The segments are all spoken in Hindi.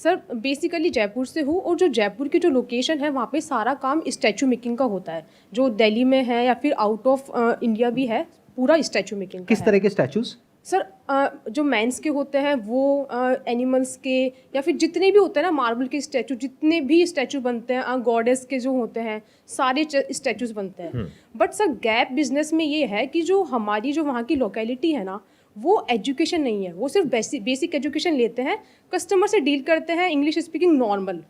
सर बेसिकली जयपुर से हूँ, और जो जयपुर की जो लोकेशन है वहाँ पे सारा काम स्टैचू मेकिंग का होता है। जो दिल्ली में है या फिर आउट ऑफ इंडिया भी है, पूरा स्टैचू मेकिंग का किस है। तरह के स्टैचूज? सर जो मेंस के होते हैं वो, एनिमल्स के, या फिर जितने भी होते हैं ना मार्बल के स्टैचू, जितने भी स्टैचू बनते हैं, गॉडेस के जो होते हैं, सारे स्टैचूज बनते हैं। बट सर गैप बिजनेस में ये है कि जो हमारी जो वहाँ की लोकेलिटी है ना, वो एजुकेशन नहीं है। वो सिर्फ बेसिक एजुकेशन लेते हैं, कस्टमर से डील करते हैं इंग्लिश स्पीकिंग नॉर्मल।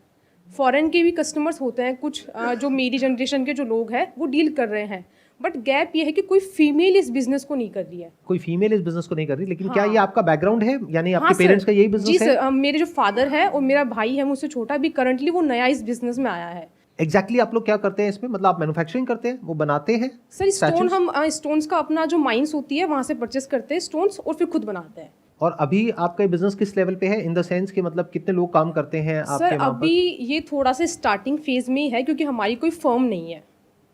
फॉरेन के भी कस्टमर्स होते हैं कुछ, जो मेरी जनरेशन के जो लोग हैं वो डील कर रहे हैं। बट गैप ये है कि कोई फीमेल इस बिजनेस को नहीं कर रही है। कोई फीमेल इस बिजनेस को नहीं कर रही, लेकिन हाँ। क्या ये आपका बैकग्राउंड है, यानी आपके हाँ पेरेंट्स सर, का यही जी बिजनेस है? सर, मेरे जो फादर है और मेरा भाई है मुझसे छोटा भी, करंटली वो नया इस बिजनेस में आया है। एग्जैक्टली आप लोग क्या करते हैं इसमें? मतलब आप मैन्युफैक्चरिंग करते हैं, वो बनाते हैं सर स्टोन, statues? हम स्टोन्स का अपना जो माइंस होती है वहाँ से परचेस करते हैं स्टोन्स, और फिर खुद बनाते हैं। और अभी आपका बिजनेस किस लेवल पे है, इन द सेंस कि मतलब कितने लोग काम करते हैं आपके सर वहाँ अभी ये थोड़ा सा स्टार्टिंग फेज में ही है, क्योंकि हमारी कोई फर्म नहीं है।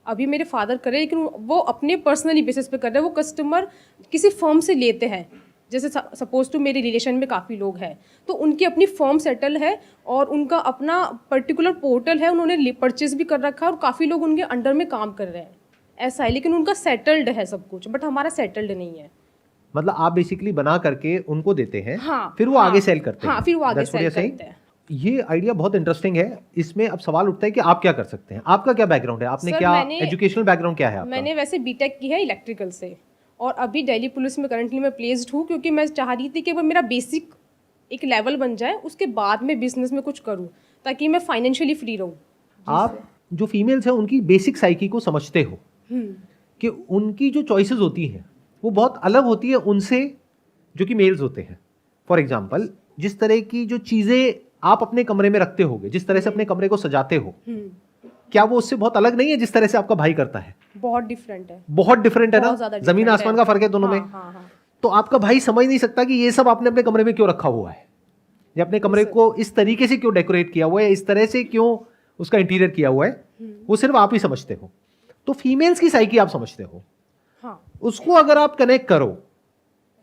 अभी मेरे फादर कर रहे हैं, लेकिन वो अपने पर्सनली बेसिस पे कर रहे हैं। वो कस्टमर किसी फर्म से लेते हैं, जैसे सपोज टू मेरे रिलेशन में काफ़ी लोग हैं, तो उनकी अपनी फर्म सेटल है और उनका अपना पर्टिकुलर पोर्टल है, उन्होंने परचेज भी कर रखा है, और काफ़ी लोग उनके अंडर में काम कर रहे हैं। ऐसा है, लेकिन उनका सेटल्ड है सब कुछ, बट हमारा सेटल्ड नहीं है। मतलब आप बेसिकली बना करके उनको देते हैं, हाँ, फिर वो आगे सेल करते हैं। हाँ, फिर वो आगे That's what cell you're saying? करते हैं। ये आइडिया बहुत इंटरेस्टिंग है। इसमें अब सवाल उठता है कि आप क्या कर सकते हैं, आपका क्या बैकग्राउंड है, आपने सर, क्या मैंने- एजुकेशनल बैकग्राउंड क्या है आपका? मैंने वैसे बीटेक की है इलेक्ट्रिकल से, और अभी दिल्ली पुलिस में करंटली मैं प्लेस्ड हूँ, क्योंकि मैं चाह रही थी कि वो मेरा बेसिक एक लेवल बन जाए, उसके बाद मैं बिजनेस में कुछ करूँ, ताकि मैं फाइनेंशियली फ्री रहूँ। आप जो फीमेल्स हैं उनकी बेसिक साइकी को समझते हो कि उनकी जो चॉइसेस होती हैं वो बहुत अलग होती है उनसे जो कि मेल्स होते हैं। फॉर एग्जाम्पल, जिस तरह की जो चीज़ें आप अपने कमरे में रखते होगे, जिस तरह से अपने कमरे को सजाते हो, क्या वो उससे बहुत अलग नहीं है जिस तरह से आपका भाई करता है? बहुत डिफरेंट है। बहुत डिफरेंट है बहुत ना, ज़्यादा जमीन different आसमान है। का फर्क है दोनों में। हाँ, हाँ। तो आपका भाई समझ नहीं सकता कि ये सब आपने अपने कमरे में क्यों रखा हुआ है, या अपने कमरे को इस तरीके से क्यों डेकोरेट किया हुआ है, इस तरह से क्यों उसका इंटीरियर किया हुआ है, वो सिर्फ आप ही समझते हो। तो फीमेल्स की साइकी आप समझते हो। हाँ। उसको अगर आप कनेक्ट करो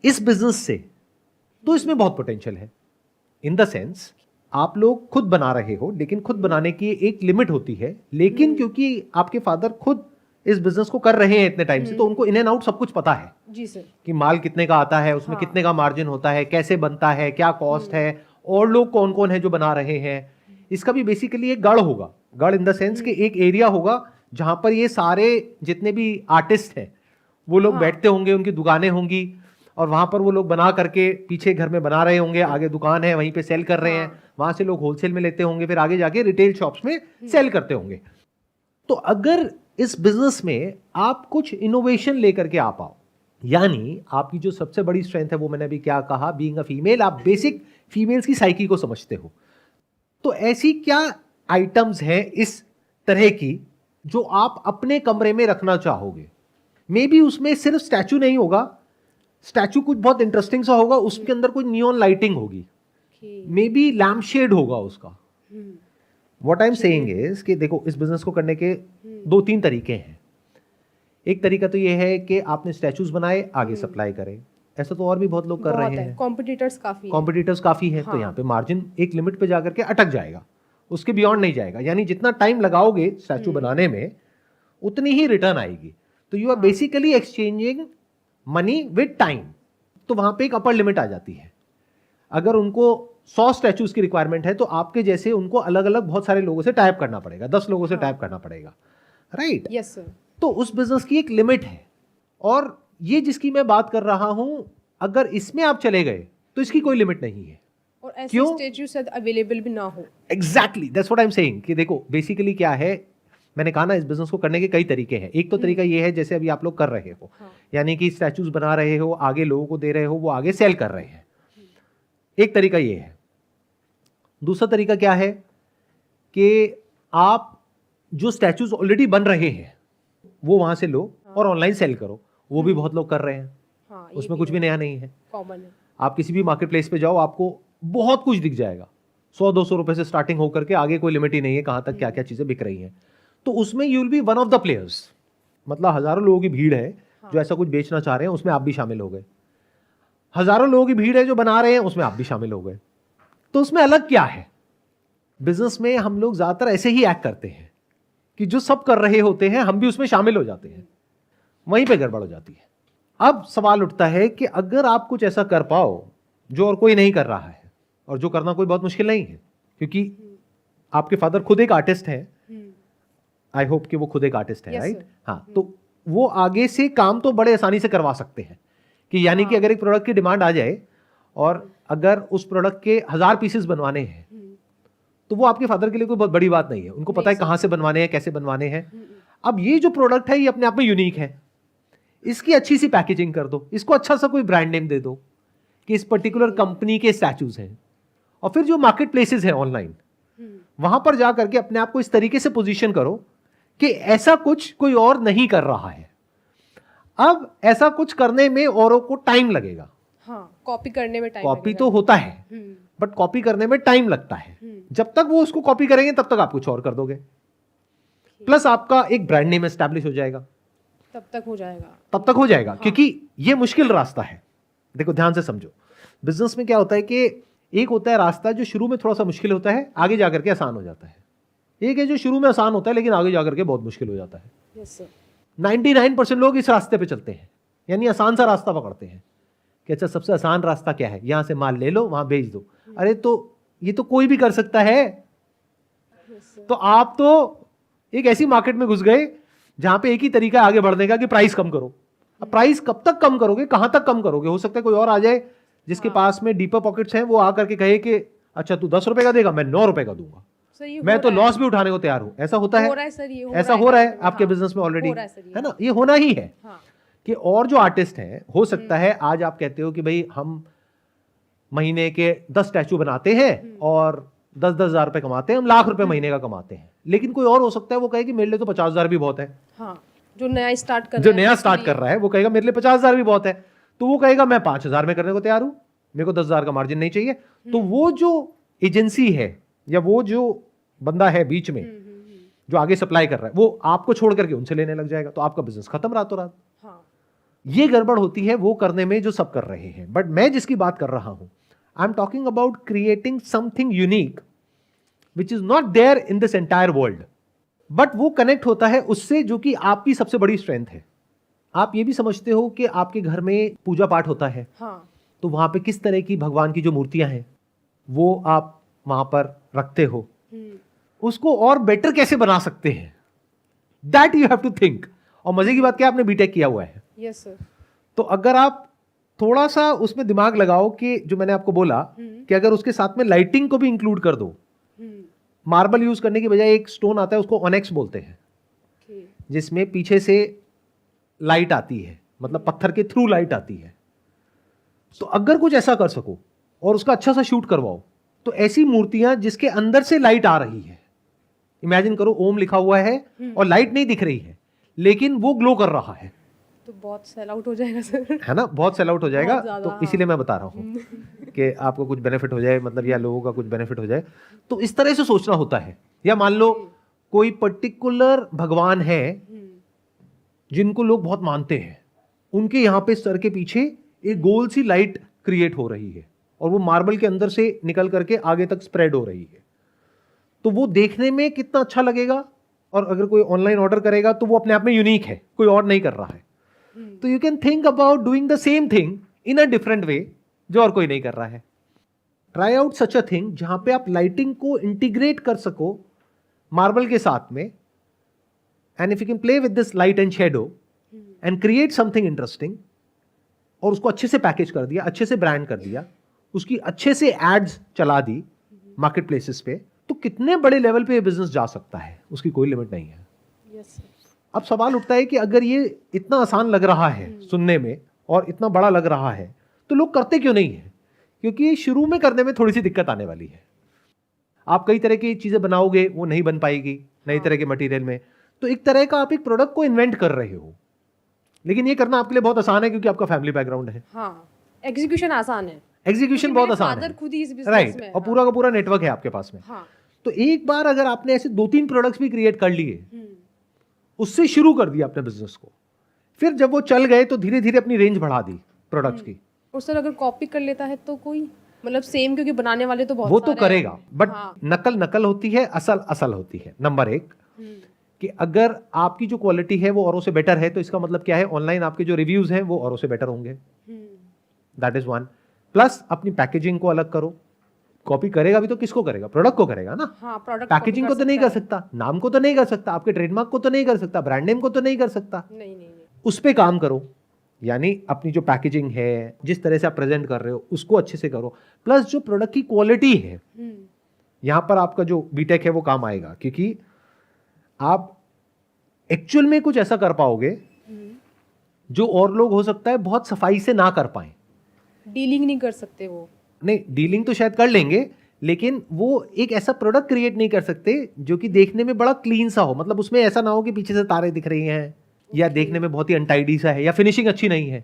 इस बिजनेस से, तो इसमें बहुत पोटेंशियल है। इन द सेंस आप लोग खुद बना रहे हो, लेकिन खुद बनाने की एक लिमिट होती है। लेकिन क्योंकि आपके फादर खुद इस बिजनेस को कर रहे हैं इतने टाइम से, तो उनको इन एंड आउट सब कुछ पता है जी सर। कि माल कितने का आता है, उसमें कितने का मार्जिन होता है, कैसे बनता है, क्या कॉस्ट है, और लोग कौन कौन है जो बना रहे हैं। इसका भी बेसिकली एक गढ़ होगा। गढ़ इन द सेंस कि एक एरिया होगा जहां पर ये सारे जितने भी आर्टिस्ट हैं वो लोग बैठते होंगे, उनकी दुकानें होंगी, और वहां पर वो लोग बना करके पीछे घर में बना रहे होंगे, आगे दुकान है वहीं पे सेल कर रहे हैं, वहां से लोग होलसेल में लेते होंगे, फिर आगे जाके रिटेल शॉप्स में सेल करते होंगे। तो अगर इस बिजनेस में आप कुछ इनोवेशन लेकर के आ पाओ, यानी आपकी जो सबसे बड़ी स्ट्रेंथ है वो मैंने अभी क्या कहा, बीइंग अ फीमेल, आप बेसिक फीमेल्स की साइकी को समझते हो। तो ऐसी क्या आइटम्स हैं इस तरह की जो आप अपने कमरे में रखना चाहोगे? मे बी उसमें सिर्फ स्टैचू नहीं होगा, स्टैचू कुछ बहुत इंटरेस्टिंग सा होगा, उसके अंदर कुछ नियॉन लाइटिंग होगी, मे बी लैम्प शेड होगा उसका। What I am saying is कि देखो, इस बिजनेस को करने के 2-3 तरीके हैं। एक तरीका तो ये है कि आपने स्टैचूज बनाए, आगे सप्लाई करें। ऐसा तो और भी बहुत लोग कर रहे हैं। कॉम्पिटिटर्स काफी है। तो यहाँ पे मार्जिन एक लिमिट पे जाकर के अटक जाएगा, उसके बियॉन्ड नहीं जाएगा। यानी जितना टाइम लगाओगे स्टैचू बनाने में, उतनी ही रिटर्न आएगी। तो you are basically exchanging money with time. तो वहां पे एक अपर लिमिट आ जाती है। अगर उनको 100 स्टैचूज की रिक्वायरमेंट है, तो आपके जैसे उनको अलग अलग बहुत सारे लोगों से टाइप करना पड़ेगा, 10 लोगों से टाइप करना पड़ेगा, राइट? Yes sir. तो उस बिजनेस की एक लिमिट है, और ये जिसकी मैं बात कर रहा हूं, अगर इसमें आप चले गए तो इसकी कोई लिमिट नहीं है। और ऐसे स्टैचू शायद अवेलेबल भी ना हो। Exactly, that's what I am saying कि देखो बेसिकली क्या है, मैंने कहा ना, इस बिजनेस को करने के कई तरीके हैं। एक तो तरीका ये है जैसे अभी आप लोग कर रहे हो, यानी कि स्टैचूज बना रहे हो, आगे लोगों को दे रहे हो, वो आगे सेल कर रहे हैं। एक तरीका ये है। दूसरा तरीका क्या है कि आप जो स्टैचूज ऑलरेडी बन रहे हैं वो वहां से लो और ऑनलाइन सेल करो। वो भी बहुत लोग कर रहे हैं, उसमें कुछ भी नया नहीं है, कॉमन है। आप किसी भी मार्केट प्लेस पे जाओ, आपको बहुत कुछ दिख जाएगा। 100-200 रुपए से स्टार्टिंग होकर के आगे कोई लिमिट ही नहीं है कहां तक क्या क्या चीजें बिक रही हैं। तो उसमें you will be one of the players. मतलब हजारों लोगों की भीड़ है जो ऐसा कुछ बेचना चाह रहे हैं, उसमें आप भी शामिल हो गए। हजारों लोगों की भीड़ है जो बना रहे हैं, उसमें आप भी शामिल हो गए। तो उसमें अलग क्या है? बिजनेस में हम लोग ज्यादातर ऐसे ही एक्ट करते हैं कि जो सब कर रहे होते हैं हम भी उसमें शामिल हो जाते हैं, वहीं पे गड़बड़ हो जाती है। अब सवाल उठता है कि अगर आप कुछ ऐसा कर पाओ जो और कोई नहीं कर रहा है, और जो करना कोई बहुत मुश्किल नहीं है, क्योंकि आपके फादर खुद एक आर्टिस्ट है, आई होप कि वो खुद एक आर्टिस्ट है, Yes, राइट? sir. हाँ, तो वो आगे से काम तो बड़े आसानी से करवा सकते हैं कि यानी कि अगर एक प्रोडक्ट की डिमांड आ जाए और अगर उस प्रोडक्ट के 1000 पीसेस बनवाने हैं तो वो आपके फादर के लिए कोई बहुत बड़ी बात नहीं है, उनको पता है कहाँ से बनवाने हैं, कैसे बनवाने हैं। अब ये जो प्रोडक्ट है ये अपने आप में यूनिक है, इसकी अच्छी सी पैकेजिंग कर दो, इसको अच्छा सा कोई ब्रांड नेम दे दो कि इस पर्टिकुलर कंपनी के स्टैचूज हैं, और फिर जो मार्केट प्लेसेस हैं ऑनलाइन वहां पर जा करके अपने आप को इस तरीके से पोजीशन करो कि ऐसा कुछ कोई और नहीं कर रहा है। अब ऐसा कुछ करने में औरों को टाइम लगेगा, हाँ, कॉपी करने में टाइम कॉपी तो होता है बट कॉपी करने में टाइम लगता है। जब तक वो उसको कॉपी करेंगे तब तक आप कुछ और कर दोगे, प्लस आपका एक ब्रांड नेम एस्टैब्लिश हो जाएगा, तब तक हो जाएगा। हाँ। क्योंकि ये मुश्किल रास्ता है। देखो ध्यान से समझो, बिजनेस में क्या होता है कि एक होता है रास्ता जो शुरू में थोड़ा सा मुश्किल होता है, आगे जाकर के आसान हो जाता है। एक है जो शुरू में आसान होता है लेकिन आगे जाकर के बहुत मुश्किल हो जाता है। Yes sir. 99% लोग इस रास्ते पे चलते हैं, यानी आसान सा रास्ता पकड़ते हैं कि अच्छा सबसे आसान रास्ता क्या है, यहां से माल ले लो वहां बेच दो। अरे तो ये तो कोई भी कर सकता है। तो आप तो एक ऐसी मार्केट में घुस गए जहां पे एक ही तरीका है आगे बढ़ने का कि प्राइस कम करो। अब प्राइस कब तक कम करोगे, कहां तक कम करोगे? हो सकता है कोई और आ जाए जिसके पास में डीपर पॉकेट्स हैं, वो आकर के कहे कि अच्छा तू 10 रुपए का देगा, मैं 9 रुपए का दूंगा, मैं तो लॉस भी उठाने को तैयार हूं। ऐसा होता है, ऐसा हो रहा है आपके बिजनेस में ऑलरेडी, है ना? ये होना ही है कि और जो आर्टिस्ट हैं, हो सकता है आज आप कहते हो कि भाई हम महीने के 10 स्टैचू बनाते हैं और 10-10 हजार रुपए कमाते हैं, हम लाख रुपए महीने का कमाते हैं। लेकिन कोई और हो सकता है वो कहे कि मेरे लिए तो 50,000 भी बहुत है। हाँ, जो नया स्टार्ट कर रहा है वो कहेगा मेरे लिए 50,000 भी बहुत है। तो वो कहेगा मैं 5,000 में करने को तैयार हूं, मेरे को 10,000 का मार्जिन नहीं चाहिए। तो वो जो एजेंसी है या वो जो बंदा है बीच में जो आगे सप्लाई कर रहा है, वो आपको छोड़ करके उनसे लेने लग जाएगा, तो आपका बिजनेस खत्म रातों रात। ये गड़बड़ होती है वो करने में जो सब कर रहे हैं। बट मैं जिसकी बात कर रहा हूं, I am talking about creating something unique which is not there in this entire world, but वो कनेक्ट होता है उससे जो कि आपकी सबसे बड़ी स्ट्रेंथ है। आप ये भी समझते हो कि आपके घर में पूजा पाठ होता है, तो वहां पे किस तरह की भगवान की जो मूर्तियां हैं वो आप वहां पर रखते हो, उसको और बेटर कैसे बना सकते हैं, that you have to think. और मजे की बात क्या, आपने बीटेक किया हुआ है। Yes sir. तो अगर आप थोड़ा सा उसमें दिमाग लगाओ कि जो मैंने आपको बोला कि अगर उसके साथ में लाइटिंग को भी इंक्लूड कर दो, मार्बल यूज करने की बजाय एक स्टोन आता है उसको ऑनेक्स बोलते हैं, जिसमें पीछे से लाइट आती है, मतलब पत्थर के थ्रू लाइट आती है। तो अगर कुछ ऐसा कर सको और उसका अच्छा सा शूट करवाओ, तो ऐसी मूर्तियां जिसके अंदर से लाइट आ रही है, इमेजिन करो ओम लिखा हुआ है और लाइट नहीं दिख रही है लेकिन वो ग्लो कर रहा है, तो बहुत सेल आउट हो जाएगा सर, है ना? बहुत सेल आउट हो जाएगा। तो इसीलिए मैं बता रहा हूं कि आपको कुछ बेनिफिट हो जाए, मतलब या लोगों का कुछ बेनिफिट हो जाए, तो इस तरह से सोचना होता है। या मान लो कोई पर्टिकुलर भगवान है जिनको लोग बहुत मानते हैं, उनके यहां पे सर के पीछे एक गोल सी लाइट क्रिएट हो रही है और वो मार्बल के अंदर से निकल करके आगे तक स्प्रेड हो रही है, तो वो देखने में कितना अच्छा लगेगा। और अगर कोई ऑनलाइन ऑर्डर करेगा तो वो अपने आप में यूनिक है, कोई और नहीं कर रहा है। तो you can think about doing the same thing in a different way जो और कोई नहीं कर रहा है। Try out such a thing जहां पे आप लाइटिंग को इंटीग्रेट कर सको मार्बल के साथ में, and if you can play with this light and shadow and create something interesting, और उसको अच्छे से पैकेज कर दिया, अच्छे से ब्रांड कर दिया, उसकी अच्छे से एड्स चला दी मार्केट प्लेसेस पे, तो कितने बड़े लेवल पे ये बिजनेस जा सकता है, उसकी कोई लिमिट नहीं है। yes, अब सवाल उठता है कि अगर ये इतना आसान लग रहा है सुनने में और इतना बड़ा लग रहा है, तो लोग करते क्यों नहीं है? क्योंकि शुरू में करने में थोड़ी सी दिक्कत आने वाली है। आप कई तरह की चीजें बनाओगे, वो नहीं बन पाएगी नई तरह के मटेरियल में। तो एक तरह का आप एक प्रोडक्ट को इन्वेंट कर रहे हो, लेकिन ये करना आपके लिए बहुत आसान है क्योंकि आपका फैमिली बैकग्राउंड है। हाँ, एग्जीक्यूशन आसान है, एग्जीक्यूशन बहुत आसान है, खुद ही इस बिजनेस राइट, में, और पूरा का पूरा नेटवर्क है आपके पास में। तो एक बार अगर आपने ऐसे 2-3 प्रोडक्ट्स भी क्रिएट कर लिए, उससे शुरू कर दिया अपने बिजनेस को, फिर जब वो चल गए तो धीरे धीरे अपनी रेंज बढ़ा दी प्रोडक्ट्स की। और सर अगर कॉपी कर लेता है तो कोई मतलब सेम, क्योंकि बनाने वाले तो बहुत वो तो सारे करेगा, हैं। बट हाँ। नकल नकल होती है, असल असल होती है। नंबर एक हम्म, कि अगर आपकी जो क्वालिटी है वो औरों से बेटर है, तो इसका मतलब क्या है, ऑनलाइन आपके जो रिव्यूज हैं वो औरों से बेटर होंगे। That is one. प्लस अपनी पैकेजिंग को अलग करो। कॉपी करेगा भी तो किसको करेगा, प्रोडक्ट को करेगा ना। हाँ, प्रोडक्ट पैकेजिंग को तो नहीं कर सकता, नाम को तो नहीं कर सकता, आपके ट्रेडमार्क को तो नहीं कर सकता, ब्रांड नेम को तो नहीं कर सकता। नहीं नहीं नहीं। उस पे काम करो, यानी अपनी जो पैकेजिंग है, जिस तरह से आप प्रेजेंट कर रहे हो उसको अच्छे से करो। प्लस जो प्रोडक्ट की क्वालिटी है, यहां पर आपका जो बीटेक है वो काम आएगा, क्योंकि आप एक्चुअल में कुछ ऐसा कर पाओगे जो और लोग हो सकता है बहुत सफाई से ना कर पाए। डीलिंग नहीं कर सकते वो। नहीं, डीलिंग तो शायद कर लेंगे, लेकिन वो एक ऐसा प्रोडक्ट क्रिएट नहीं कर सकते जो कि देखने में बड़ा क्लीन सा हो। मतलब उसमें ऐसा ना हो कि पीछे से तारे दिख रही हैं, या देखने में बहुत ही अनटाइडी सा है, या फिनिशिंग अच्छी नहीं है।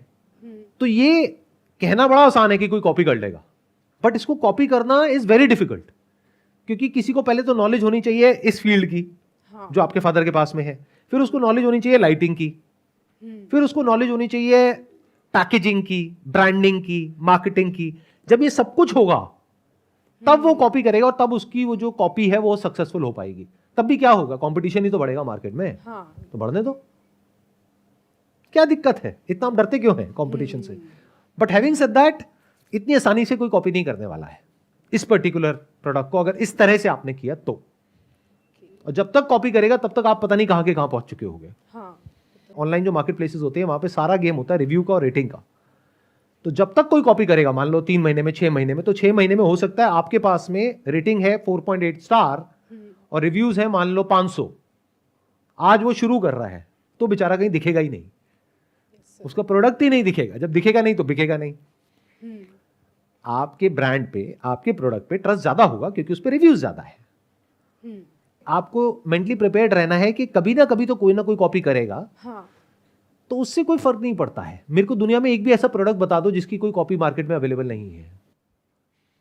तो ये कहना बड़ा आसान है कि कोई कॉपी कर लेगा, बट इसको कॉपी करना इज वेरी डिफिकल्ट, क्योंकि किसी को पहले तो नॉलेज होनी चाहिए इस फील्ड की, हाँ। जो आपके फादर के पास में है। फिर उसको नॉलेज होनी चाहिए लाइटिंग की, फिर उसको नॉलेज होनी चाहिए पैकेजिंग की, ब्रांडिंग की, मार्केटिंग की। जब ये सब कुछ होगा तब वो कॉपी करेगा, और तब उसकी वो जो कॉपी है वो सक्सेसफुल हो पाएगी। तब भी क्या होगा, कंपटीशन ही तो बढ़ेगा मार्केट में। हाँ। तो बढ़ने दो, क्या दिक्कत है, इतना आप डरते क्यों हैं कंपटीशन से। बट हैविंग सेड दैट, इतनी आसानी से कोई कॉपी नहीं करने वाला है इस पर्टिकुलर प्रोडक्ट को, अगर इस तरह से आपने किया तो। और जब तक कॉपी करेगा तब तक आप पता नहीं कहां के कहां पहुंच चुके होंगे। हाँ। ऑनलाइन जो मार्केट प्लेसेस होते हैं वहां पे सारा गेम होता है रिव्यू का और रेटिंग का। तो जब तक कोई कॉपी करेगा, मान लो 3 महीने में, 6 महीने में, तो 6 महीने में हो सकता है आपके पास में रेटिंग है 4.8 स्टार और रिव्यूज है मान लो 500। आज वो शुरू कर रहा है तो बेचारा कहीं दिखेगा ही नहीं, उसका प्रोडक्ट ही नहीं दिखेगा। जब दिखेगा नहीं तो बिकेगा नहीं। आपके ब्रांड पे, आपके प्रोडक्ट पे ट्रस्ट ज्यादा होगा क्योंकि उस पर रिव्यूज ज्यादा है। आपको मेंटली प्रिपेयर्ड रहना है कि कभी ना कभी तो कोई ना कोई कॉपी करेगा। हाँ। तो उससे कोई फर्क नहीं पड़ता है। मेरे को दुनिया में एक भी ऐसा प्रोडक्ट बता दो जिसकी कोई कॉपी मार्केट में अवेलेबल नहीं है।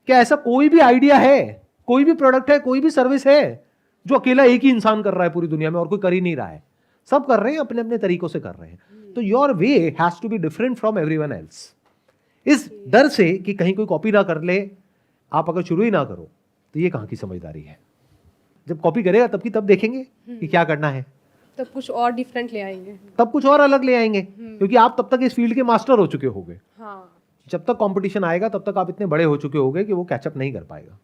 क्या ऐसा कोई भी आइडिया है, कोई भी प्रोडक्ट है, कोई भी सर्विस है जो अकेला एक ही इंसान कर रहा है पूरी दुनिया में और कोई कर ही नहीं रहा है? सब कर रहे हैं, अपने अपने तरीकों से कर रहे हैं। तो your way has to be different from everyone else. इस डर से कि कहीं कोई कॉपी ना कर ले, आप अगर शुरू ही ना करो, तो ये कहां की समझदारी है। जब कॉपी करेगा तब की तब देखेंगे कि क्या करना है, तब कुछ और डिफरेंट ले आएंगे। तब कुछ और अलग ले आएंगे, क्योंकि आप तब तक इस फील्ड के मास्टर हो चुके होंगे। हाँ। जब तक कंपटीशन आएगा तब तक आप इतने बड़े हो चुके होंगे कि वो कैचअप नहीं कर पाएगा।